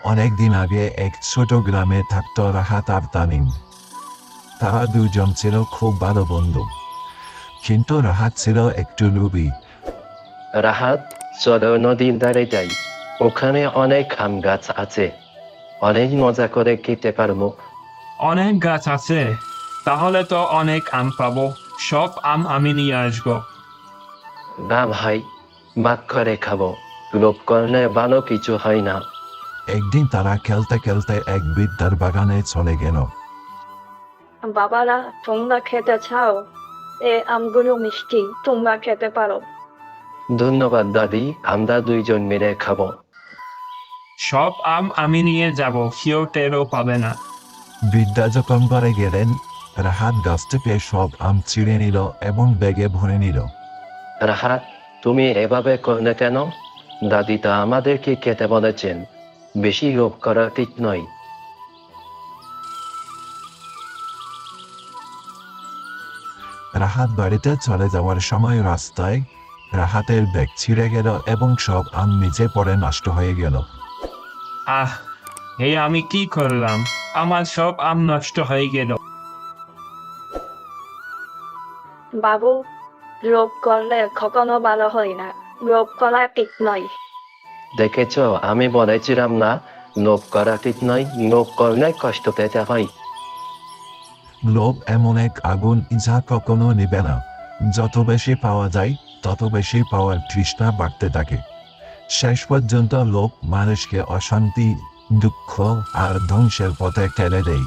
অনেকদিন আগে এক ছোট গ্রামে থাকত রাহাত আর তামিম। তারা দুজন ছিল খুব ভালো বন্ধু, কিন্তু রাহাত ছিল একটু লোভী। রাহাত, চলো নদীর ধারে যাই। ওখানে অনেক আম গাছ আছে, অনেক মজা করে খেতে পারবো। অনেক গাছ আছে, তাহলে তো অনেক আম পাবো। সব আম আমি নিয়ে আসবো। না ভাই, ভাগ করে খাবো। লোভ করলে ভালো কিছু হয় না। একদিন তারা খেলতে খেলতে এক বৃদ্ধার বাগানে চলে গেল। বাবারা, তোমরা খেতে চাও? এ আমগুলো মিষ্টি, তোমরা খেতে পারো। ধন্যবাদ দাদি, আমরা দুইজন মিলে খাবো। সব আম আমি নিয়ে যাব, কেউ টেরও পাবে না। বৃদ্ধা যখন ঘরে গেলেন, রাহাত গাছ থেকে সব আম ছিঁড়ে নিল এবং ব্যাগে ভরে নিল। রাহাত, তুমি এভাবে করলে কেন? দাদি তা আমাদেরকে খেতে বলেছেন। বেশি লোভ করা ঠিক নয়। রাহাত বাড়িতে চলে যাওয়ার সময় রাস্তায় রাহাতের ব্যাগ ছিঁড়ে গেল এবং সব আম নিচে পড়ে নষ্ট হয়ে গেল। আহ, এই আমি কি করলাম? আমার সব আম নষ্ট হয়ে গেল। বাবু, লোভ করলে কখনো ভালো হয় না। লোভ করা ঠিক নয়। দেখেছ, আমি বলেছিলাম না লোভ করা ঠিক নয়। লোভ করলে কষ্ট পেতে হয়। লোভ এমন এক আগুন যা কখনো নিবে না। যত বেশি পাওয়া যায় তত বেশি পাওয়ার তৃষ্ণা বাড়তে থাকে। শেষ পর্যন্ত লোভ মানুষকে অশান্তি, দুঃখ আর ধ্বংসের পথে ঠেলে দেয়।